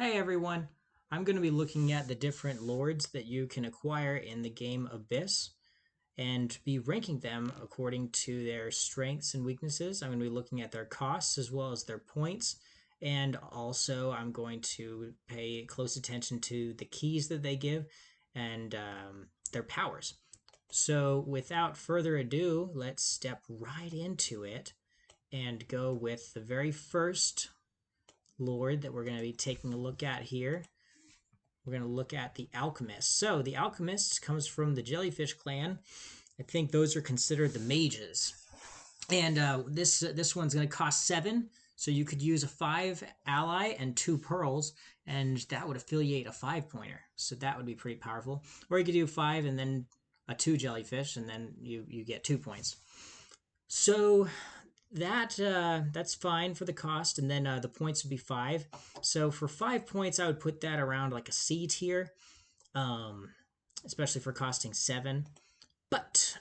Hey everyone, I'm going to be looking at the different lords that you can acquire in the game Abyss and be ranking them according to their strengths and weaknesses. I'm going to be looking at their costs as well as their points, and also I'm going to pay close attention to the keys that they give and their powers. So without further ado, let's step right into it and go with the very first lord that we're going to be taking a look at here. We're going to look at the Alchemist. So the Alchemist comes from the Jellyfish clan. I think those are considered the mages. And this one's going to cost 7. So you could use a 5 ally and 2 pearls, and that would affiliate a 5-pointer. So that would be pretty powerful. Or you could do 5 and then a 2 jellyfish, and then you get 2 points. So that's fine for the cost, and then the points would be 5. So for 5 points, I would put that around like a C tier, especially for costing 7. But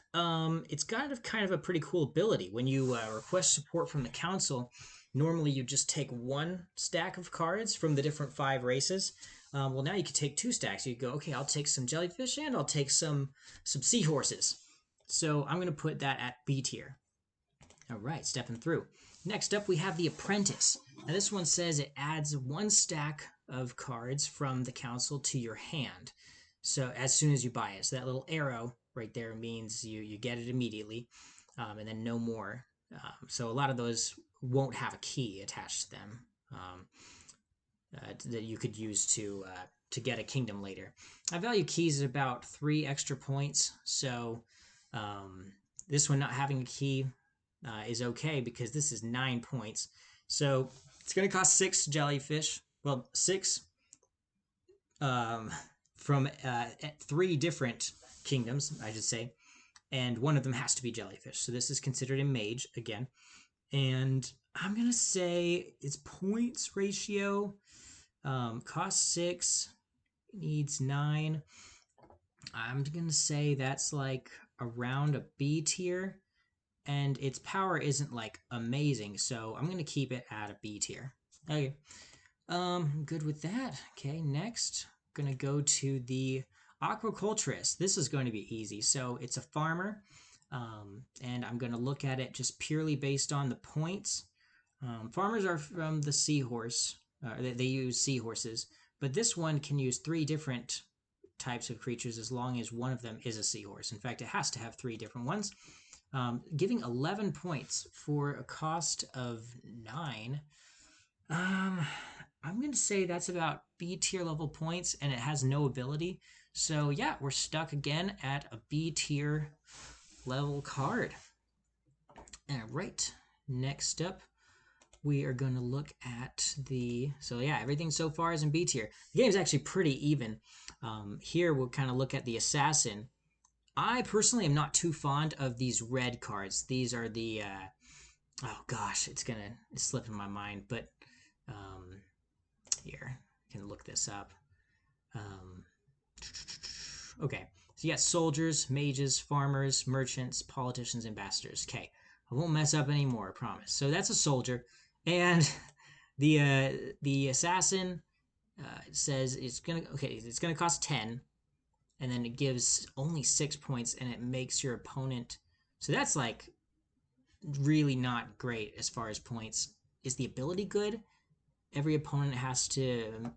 it's got kind of a pretty cool ability. When you request support from the council, normally you just take 1 stack of cards from the different 5 races. Well, now you can take 2 stacks. You go, okay, I'll take some jellyfish and I'll take some seahorses. So I'm going to put that at B tier. All right, stepping through. Next up, we have the Apprentice. Now, this one says it adds 1 stack of cards from the council to your hand. So as soon as you buy it. So that little arrow right there means you get it immediately, and then no more. So a lot of those won't have a key attached to them that you could use to get a kingdom later. I value keys at about 3 extra points. So this one not having a key is okay because this is 9 points. So it's going to cost 6 jellyfish. Well, 6 from 3 different kingdoms, I should say. And one of them has to be jellyfish. So this is considered a mage again. And I'm going to say its points ratio costs 6, needs 9. I'm going to say that's like around a B tier. And its power isn't like amazing, so I'm gonna keep it at a B tier. Okay, good with that. Okay, next, gonna go to the Aquaculturist. This is going to be easy. So it's a farmer, and I'm gonna look at it just purely based on the points. Farmers are from the seahorse. They use seahorses, but this one can use 3 different types of creatures as long as one of them is a seahorse. In fact, it has to have 3 different ones. Giving 11 points for a cost of 9. I'm going to say that's about B tier level points, and it has no ability. So yeah, we're stuck again at a B tier level card. All right, next up, we are going to look at so yeah, everything so far is in B tier. The game's actually pretty even. Here we'll kind of look at the Assassin. I personally am not too fond of these red cards. These are the, oh gosh, it's slipping my mind, but here, I can look this up. Okay, so you got soldiers, mages, farmers, merchants, politicians, ambassadors. Okay, I won't mess up anymore, I promise. So that's a soldier, and the assassin says it's gonna cost 10. And then it gives only 6 points, and it makes your opponent. So that's like really not great as far as points. Is the ability good? Every opponent has to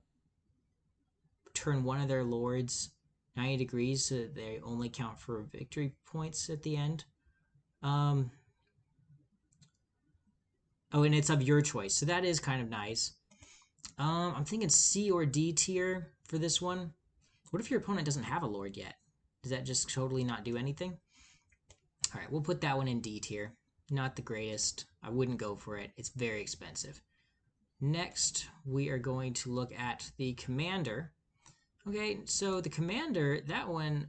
turn one of their lords 90 degrees, so they only count for victory points at the end. Oh, and it's of your choice, so that is kind of nice. I'm thinking C or D tier for this one. What if your opponent doesn't have a lord yet? Does that just totally not do anything? All right, we'll put that one in D tier. Not the greatest. I wouldn't go for it. It's very expensive. Next, we are going to look at the Commander. Okay, so the Commander, that one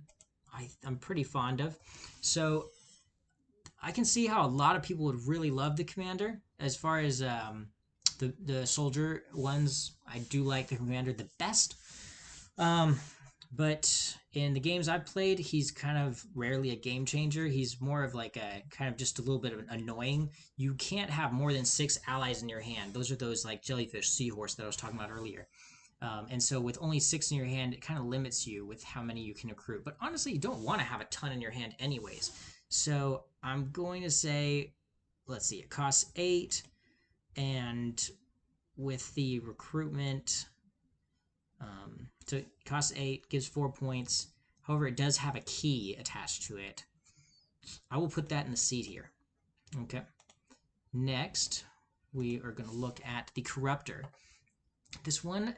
I'm pretty fond of. So I can see how a lot of people would really love the Commander. As far as the soldier ones, I do like the Commander the best. But in the games I've played, he's kind of rarely a game changer. He's more of like a kind of just a little bit of annoying. You can't have more than 6 allies in your hand. Those are those like jellyfish, seahorse that I was talking about earlier. And so with only 6 in your hand, it kind of limits you with how many you can recruit. But honestly, you don't want to have a ton in your hand anyways. So I'm going to say, let's see, it costs 8. And with the recruitment, so it costs 8, gives 4 points. However, it does have a key attached to it. I will put that in the C tier. Okay. Next, we are going to look at the Corruptor. This one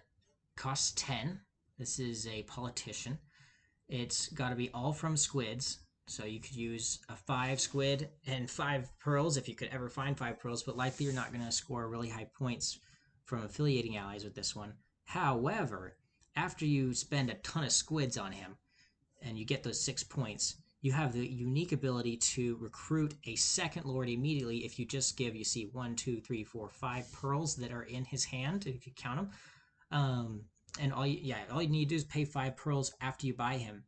costs 10. This is a politician. It's got to be all from squids. So you could use a 5 squid and 5 pearls if you could ever find 5 pearls, but likely you're not going to score really high points from affiliating allies with this one. However, after you spend a ton of squids on him and you get those 6 points, you have the unique ability to recruit a second lord immediately if you just give, you see, 1, 2, 3, 4, 5 pearls that are in his hand, if you count them. And all you need to do is pay 5 pearls after you buy him,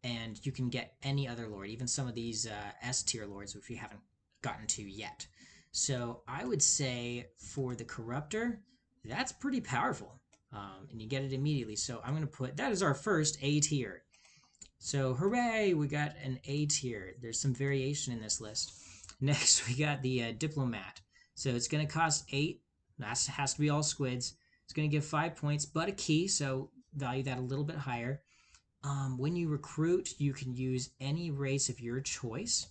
and you can get any other lord, even some of these S tier lords, which we haven't gotten to yet. So I would say for the Corruptor, that's pretty powerful, and you get it immediately. So I'm going to put, that is our first A tier. So hooray, we got an A tier. There's some variation in this list. Next, we got the Diplomat. So it's going to cost 8. That has to be all squids. It's going to give 5 points, but a key, so value that a little bit higher. When you recruit, you can use any race of your choice.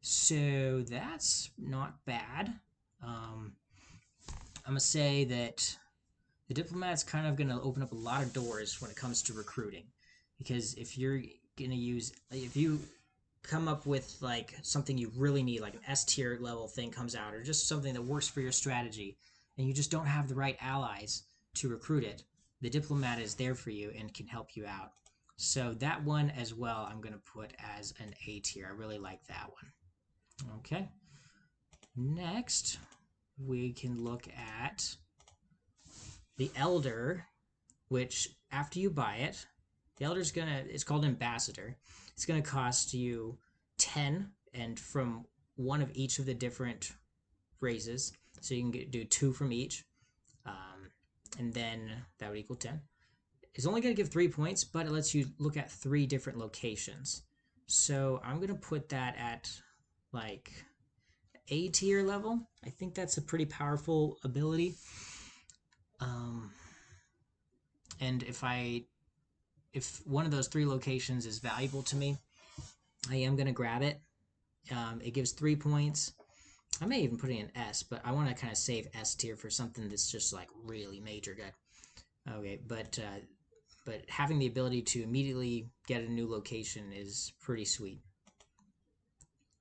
So that's not bad. I'm going to say that the Diplomat's kind of going to open up a lot of doors when it comes to recruiting. Because if you're going to use, if you come up with like something you really need, like an S tier level thing comes out, or just something that works for your strategy, and you just don't have the right allies to recruit it, the Diplomat is there for you and can help you out. So that one as well, I'm going to put as an A tier. I really like that one. Okay. Next, we can look at the Elder, which after you buy it, the Elder's it's called Ambassador. It's gonna cost you 10, and from one of each of the different races. So you can do 2 from each, and then that would equal 10. It's only gonna give 3 points, but it lets you look at 3 different locations. So I'm gonna put that at like A tier level. I think that's a pretty powerful ability. And if one of those 3 locations is valuable to me, I am going to grab it. It gives 3 points. I may even put it in S, but I want to kind of save S tier for something that's just like really major good. Okay, but having the ability to immediately get a new location is pretty sweet.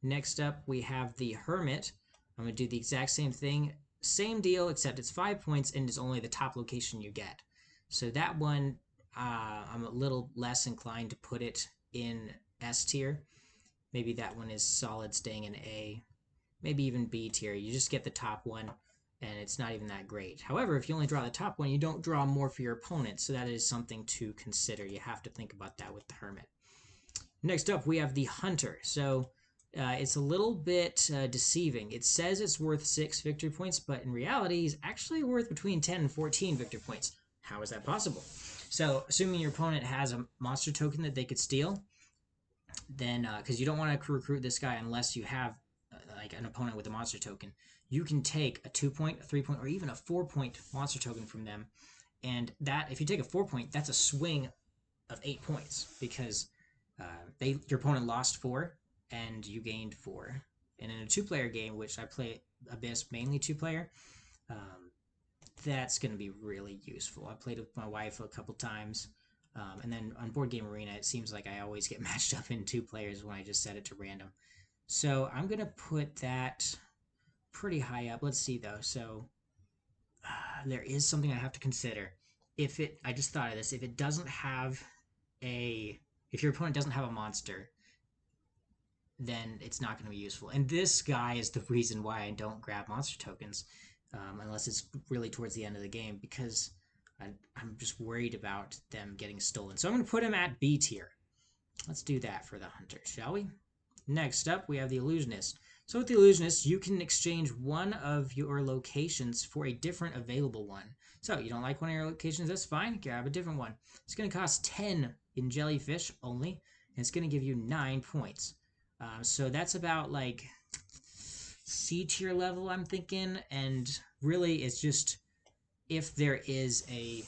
Next up, we have the Hermit. I'm going to do the exact same thing. Same deal, except it's 5 points and it's only the top location you get. So that one, I'm a little less inclined to put it in S tier. Maybe that one is solid staying in A. Maybe even B tier. You just get the top one, and it's not even that great. However, if you only draw the top one, you don't draw more for your opponent, so that is something to consider. You have to think about that with the Hermit. Next up, we have the Hunter. So it's a little bit deceiving. It says it's worth 6 victory points, but in reality, he's actually worth between 10 and 14 victory points. How is that possible? So, assuming your opponent has a monster token that they could steal, then, because you don't want to recruit this guy unless you have like an opponent with a monster token, you can take a 2-point, a 3-point, or even a 4-point monster token from them. And that, if you take a 4-point, that's a swing of 8 points, because your opponent lost 4 and you gained 4. And in a 2-player game, which I play Abyss mainly 2-player, that's going to be really useful. I played with my wife a couple times, and then on Board Game Arena, it seems like I always get matched up in 2 players when I just set it to random. So I'm going to put that pretty high up. Let's see, though. So there is something I have to consider. I just thought of this. If it doesn't have if your opponent doesn't have a monster, then it's not going to be useful. And this guy is the reason why I don't grab monster tokens, unless it's really towards the end of the game, because I'm just worried about them getting stolen. So I'm going to put him at B tier. Let's do that for the Hunter, shall we? Next up, we have the Illusionist. So with the Illusionist, you can exchange one of your locations for a different available one. So you don't like one of your locations, that's fine. Grab a different one. It's going to cost 10 in Jellyfish only, and it's going to give you 9 points. So that's about like C tier level, I'm thinking. And really, it's just if there is a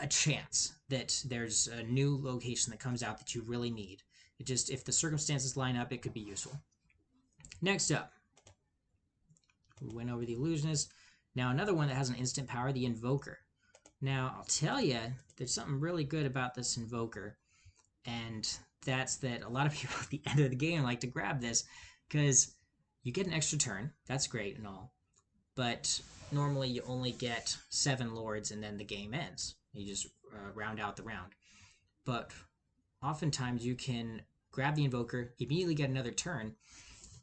chance that there's a new location that comes out that you really need. It just, if the circumstances line up, it could be useful. Next up, we went over the Illusionist. Now another one that has an instant power, the Invoker. Now I'll tell you, there's something really good about this Invoker, and that's that a lot of people at the end of the game like to grab this because you get an extra turn. That's great and all, but normally you only get 7 lords and then the game ends. You just round out the round. But oftentimes you can grab the Invoker, immediately get another turn,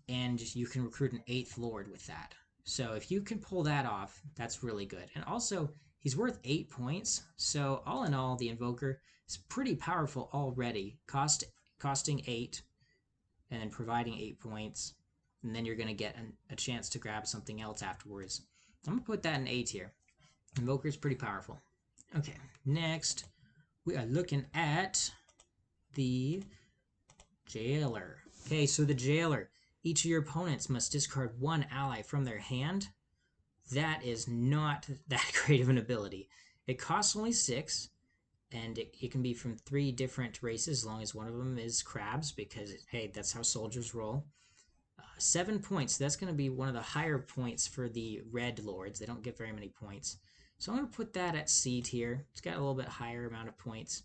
and you can recruit an 8th lord with that. So if you can pull that off, that's really good. And also, he's worth 8 points, so all in all, the Invoker is pretty powerful already, costing 8, and then providing 8 points, and then you're going to get a chance to grab something else afterwards. I'm going to put that in A tier. Invoker is pretty powerful. Okay, next we are looking at the Jailer. Okay, so the Jailer. Each of your opponents must discard 1 ally from their hand. That is not that great of an ability. It costs only 6, and it can be from 3 different races, as long as one of them is crabs, because, hey, that's how soldiers roll. 7 points. That's going to be one of the higher points for the red lords. They don't get very many points. So I'm going to put that at C tier. It's got a little bit higher amount of points.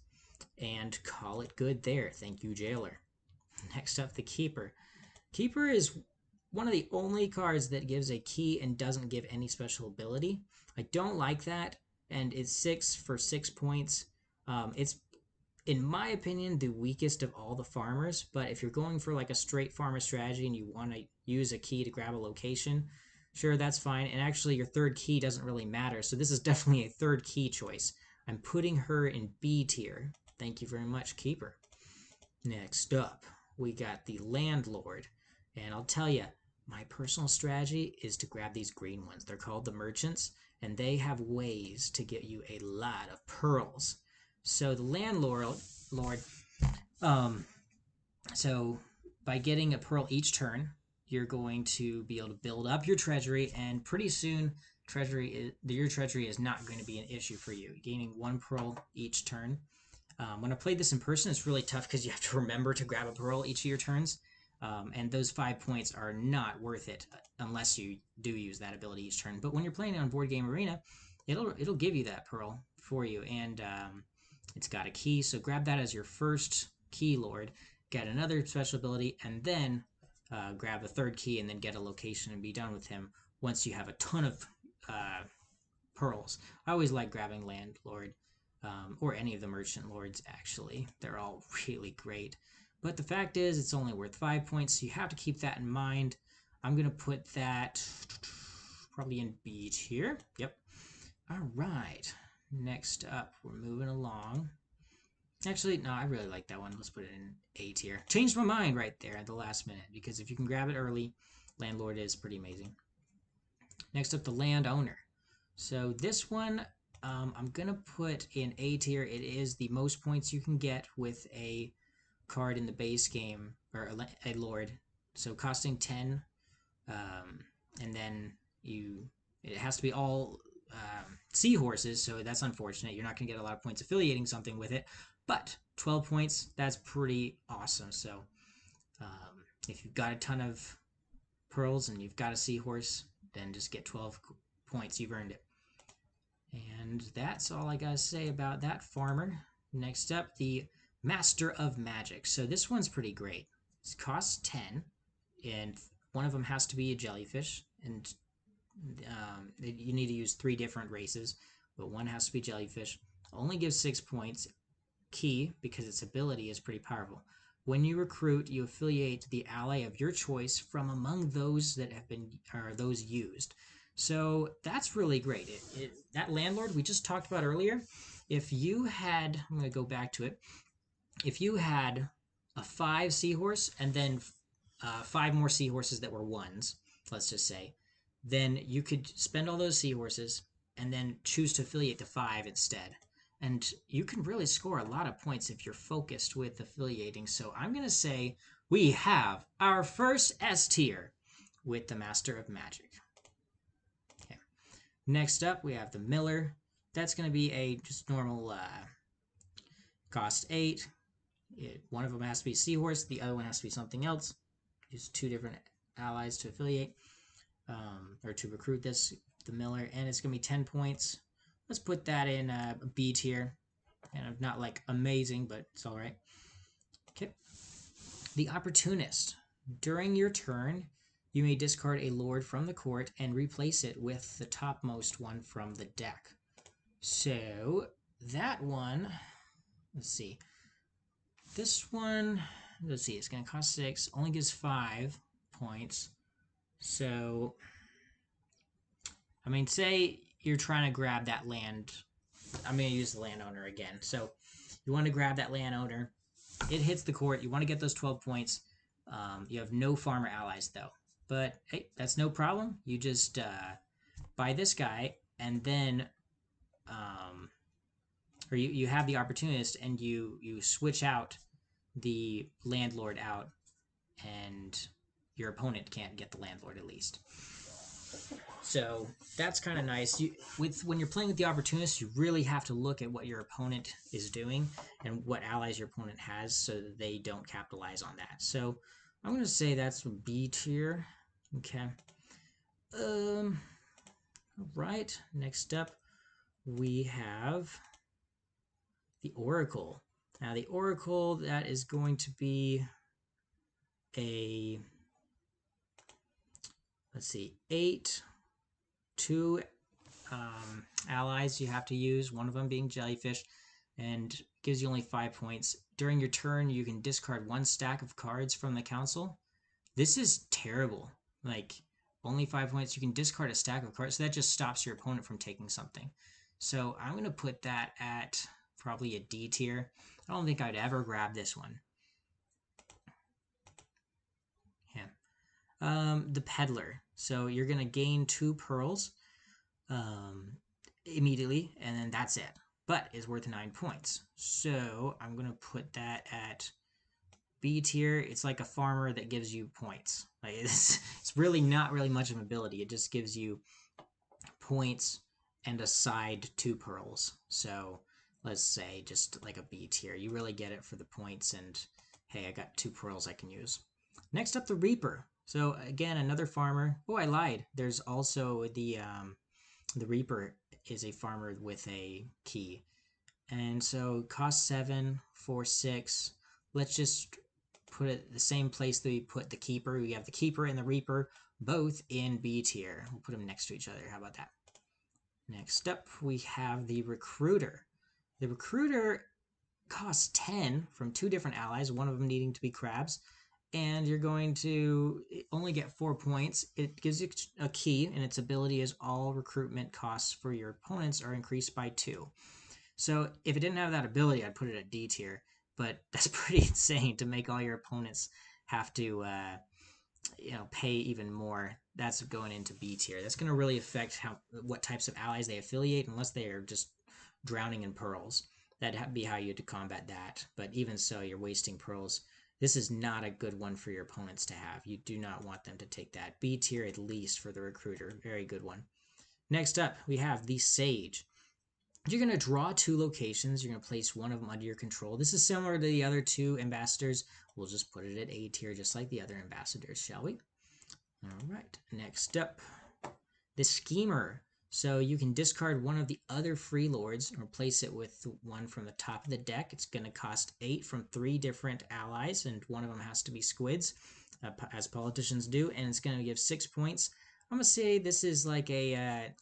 And call it good there. Thank you, Jailer. Next up, the Keeper. Keeper is one of the only cards that gives a key and doesn't give any special ability. I don't like that, and it's 6 for 6 points. It's, in my opinion, the weakest of all the farmers, but if you're going for like a straight farmer strategy and you want to use a key to grab a location, sure, that's fine. And actually, your 3rd key doesn't really matter, so this is definitely a 3rd key choice. I'm putting her in B tier. Thank you very much, Keeper. Next up, we got the Landlord. And I'll tell you, my personal strategy is to grab these green ones. They're called the Merchants, and they have ways to get you a lot of pearls. So the Landlord, so by getting a pearl each turn, you're going to be able to build up your treasury, and pretty soon your treasury is not going to be an issue for you. Gaining 1 pearl each turn. When I played this in person, it's really tough because you have to remember to grab a pearl each of your turns. And those 5 points are not worth it unless you do use that ability each turn. But when you're playing on Board Game Arena, it'll give you that pearl for you, and it's got a key. So grab that as your first key lord, get another special ability, and then grab a 3rd key, and then get a location and be done with him once you have a ton of pearls. I always like grabbing Landlord or any of the Merchant Lords. Actually, they're all really great. But the fact is, it's only worth 5 points, so you have to keep that in mind. I'm going to put that probably in B tier. Yep. All right. Next up, we're moving along. Actually, no, I really like that one. Let's put it in A tier. Changed my mind right there at the last minute, because if you can grab it early, Landlord is pretty amazing. Next up, the Landowner. So this one, I'm going to put in A tier. It is the most points you can get with a card in the base game, or a lord, so costing 10, and then it has to be all seahorses, so that's unfortunate. You're not going to get a lot of points affiliating something with it, but 12 points, that's pretty awesome. So if you've got a ton of pearls and you've got a seahorse, then just get 12 points. You've earned it. And that's all I gotta say about that farmer. Next up, the Master of Magic. So this one's pretty great. It costs 10, and one of them has to be a jellyfish, and you need to use 3 different races, but one has to be jellyfish. Only gives 6 points. Key, because its ability is pretty powerful. When you recruit, you affiliate the ally of your choice from among those that have been, or those used. So that's really great. That Landlord we just talked about earlier, if you had, I'm going to go back to it, if you had a 5 seahorse and then 5 more seahorses that were 1s, let's just say, then you could spend all those seahorses, and then choose to affiliate to 5 instead. And you can really score a lot of points if you're focused with affiliating. So I'm going to say we have our first S tier with the Master of Magic. Okay. Next up, we have the Miller. That's going to be a just normal cost 8. One of them has to be Seahorse. The other one has to be something else. Use 2 different allies to affiliate or to recruit this, the Miller. And it's going to be 10 points. Let's put that in a B tier. And not like amazing, but it's all right. Okay. The Opportunist. During your turn, you may discard a lord from the court and replace it with the topmost one from the deck. So that one, let's see. This one, let's see, it's going to cost 6, only gives 5 points. So, I mean, say you're trying to grab that land. I'm going to use the landowner again. So, you want to grab that landowner. It hits the court. You want to get those 12 points. You have no farmer allies, though. But, hey, that's no problem. You just buy this guy, and then, or you have the Opportunist, and you switch out the landlord out, and your opponent can't get the landlord at least. So that's kind of nice. When you're playing with the Opportunist, you really have to look at what your opponent is doing and what allies your opponent has so that they don't capitalize on that. So I'm going to say that's B tier. Okay. All right. Next up, we have the Oracle. Now the Oracle, that is going to be a, let's see, 8, 2 allies you have to use, one of them being Jellyfish, and gives you only 5 points. During your turn, you can discard 1 stack of cards from the council. This is terrible. Like, only 5 points. You can discard a stack of cards, so that just stops your opponent from taking something. So I'm going to put that at probably a D tier. I don't think I'd ever grab this one. Yeah. The Peddler. So you're going to gain 2 pearls immediately, and then that's it. But it's worth 9 points. So I'm going to put that at B tier. It's like a farmer that gives you points. Like it's really not really much of an ability. It just gives you points and a side 2 pearls. So let's say just like a B tier. You really get it for the points, and hey, I got 2 pearls I can use. Next up, the Reaper. So again, another farmer. Oh, I lied. There's also the Reaper is a farmer with a key. And so cost 7 for 6. Let's just put it the same place that we put the Keeper. We have the Keeper and the Reaper both in B tier. We'll put them next to each other. How about that? Next up, we have the Recruiter. The Recruiter costs 10 from 2 different allies, one of them needing to be crabs. And you're going to only get 4 points. It gives you a key, and its ability is all recruitment costs for your opponents are increased by 2. So if it didn't have that ability, I'd put it at D tier. But that's pretty insane to make all your opponents have to, pay even more. That's going into B tier. That's going to really affect what types of allies they affiliate, unless they are just drowning in pearls. That'd be how you'd combat that. But even so, you're wasting pearls. This is not a good one for your opponents to have. You do not want them to take that. B tier at least for the Recruiter. Very good one. Next up, we have the Sage. You're going to draw 2 locations. You're going to place one of them under your control. This is similar to the other 2 ambassadors. We'll just put it at A tier, just like the other ambassadors, shall we? All right. Next up, the Schemer. So you can discard one of the other free lords and replace it with one from the top of the deck. It's going to cost 8 from 3 different allies, and one of them has to be squids, as politicians do, and it's going to give 6 points. I'm going to say this is like a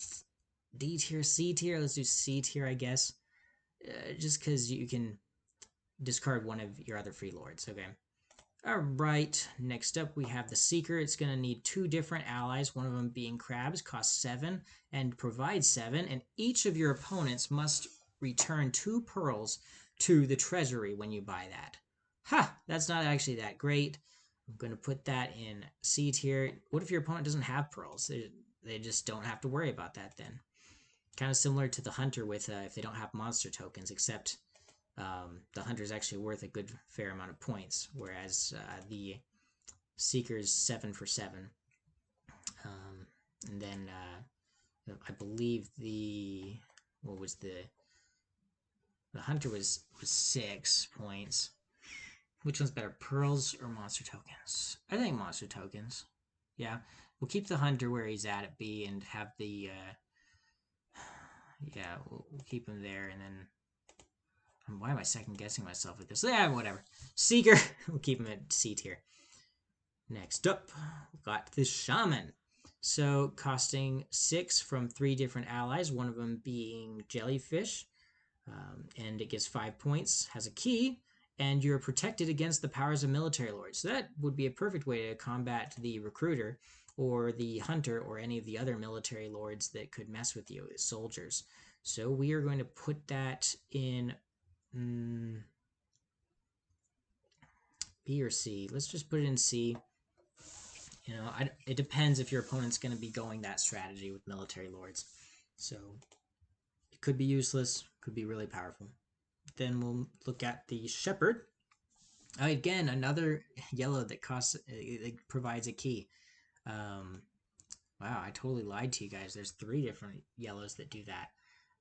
D tier, C tier. Let's do C tier, I guess, just because you can discard one of your other free lords. Okay. All right, next up we have the Seeker. It's going to need 2 different allies, one of them being crabs, costs 7 and provides 7, and each of your opponents must return 2 pearls to the treasury when you buy that. Ha! That's not actually that great. I'm going to put that in C tier. What if your opponent doesn't have pearls? They just don't have to worry about that then. Kind of similar to the hunter with if they don't have monster tokens, except the hunter is actually worth a good fair amount of points, whereas the seeker is 7 for 7. And then I believe the hunter was 6 points. Which one's better, pearls or monster tokens? I think monster tokens. Yeah, we'll keep the hunter where he's at B and have the yeah, we'll keep him there, and then why am I second guessing myself with this? Yeah, whatever. Seeker, we'll keep him at C tier. Next up, we got the shaman. So costing 6 from 3 different allies, one of them being Jellyfish, and it gives 5 points, has a key, and you're protected against the powers of military lords. So that would be a perfect way to combat the recruiter or the hunter or any of the other military lords that could mess with you as soldiers. So we are going to put that in B or C. Let's just put it in C. You know, it depends if your opponent's going to be going that strategy with military lords. So it could be useless, could be really powerful. Then we'll look at the shepherd. Again, another yellow that costs, it provides a key. Wow, I totally lied to you guys. There's 3 different yellows that do that,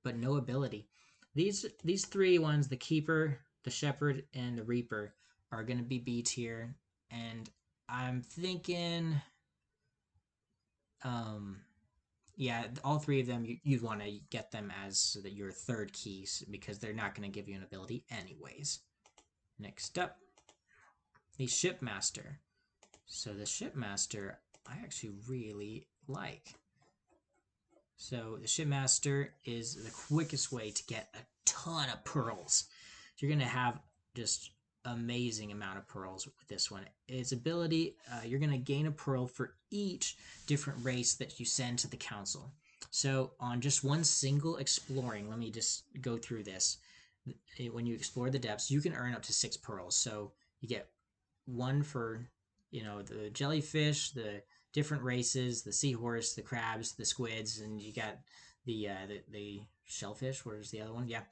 but no ability. These 3 ones, the keeper, the shepherd, and the reaper, are going to be B tier, and I'm thinking, yeah, all 3 of them, you'd want to get them as your 3rd keys because they're not going to give you an ability anyways. Next up, the Shipmaster. So the Shipmaster, I actually really like. So the Shipmaster is the quickest way to get a ton of pearls. You're going to have just amazing amount of pearls with this one. Its ability, you're going to gain a pearl for each different race that you send to the council. So on just one single exploring, let me just go through this. When you explore the depths, you can earn up to 6 pearls. So you get 1 for, you know, the jellyfish, the different races, the seahorse, the crabs, the squids, and you got the shellfish. Where's the other one? Yeah.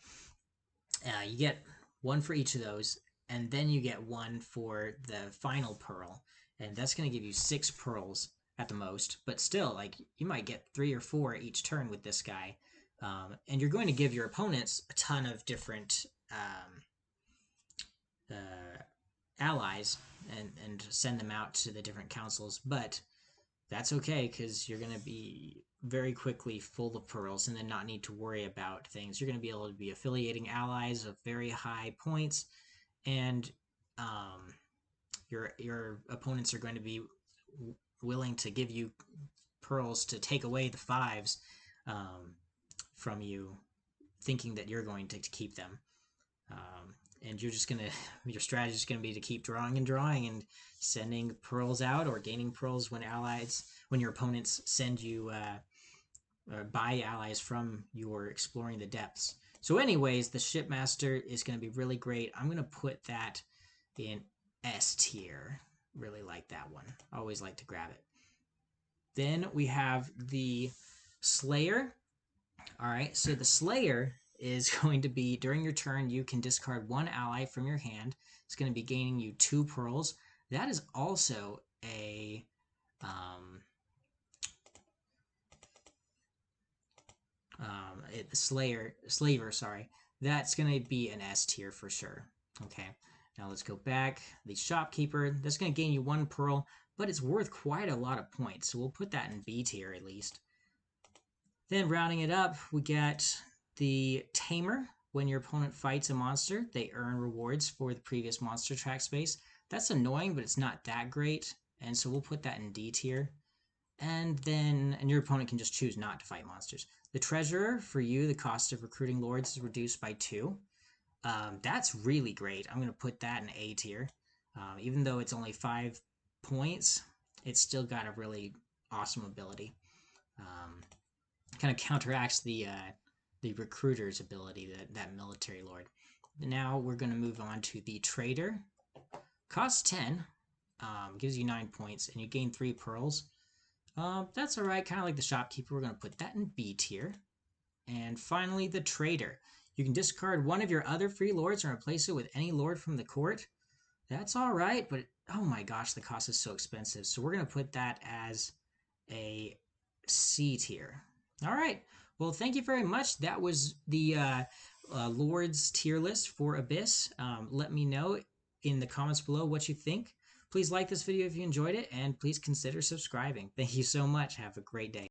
You get 1 for each of those, and then you get 1 for the final pearl, and that's going to give you 6 pearls at the most. But still, like, you might get 3 or 4 each turn with this guy, and you're going to give your opponents a ton of different allies and send them out to the different councils. But that's okay, because you're going to be very quickly full of pearls and then not need to worry about things. You're going to be able to be affiliating allies of very high points, and your opponents are going to be willing to give you pearls to take away the 5s from you, thinking that you're going to keep them. And you're just your strategy is gonna be to keep drawing and sending pearls out, or gaining pearls when your opponents send you buy allies from your exploring the depths. So anyways, the Shipmaster is gonna be really great. I'm gonna put that in S tier. Really like that one. Always like to grab it. Then we have the Slayer. All right, so the Slayer is going to be, during your turn, you can discard 1 ally from your hand. It's going to be gaining you 2 pearls. That is also a slaver, sorry. That's going to be an S tier for sure. Okay, now let's go back. The Shopkeeper, that's going to gain you 1 pearl, but it's worth quite a lot of points, so we'll put that in B tier at least. Then rounding it up, we get the Tamer. When your opponent fights a monster, they earn rewards for the previous monster track space. That's annoying, but it's not that great, and so we'll put that in D tier. And your opponent can just choose not to fight monsters. The Treasurer, for you, the cost of recruiting lords is reduced by 2. That's really great. I'm going to put that in A tier. Even though it's only 5 points, it's still got a really awesome ability. Kind of counteracts the recruiter's ability, that military lord. Now we're going to move on to the Trader. Costs 10, gives you 9 points, and you gain 3 pearls. That's alright, kind of like the Shopkeeper. We're going to put that in B tier. And finally, the Trader. You can discard one of your other free lords and replace it with any lord from the court. That's all right, but oh my gosh, the cost is so expensive. So we're going to put that as a C tier. All right. Well, thank you very much. That was the Lords tier list for Abyss. Let me know in the comments below what you think. Please like this video if you enjoyed it, and please consider subscribing. Thank you so much. Have a great day.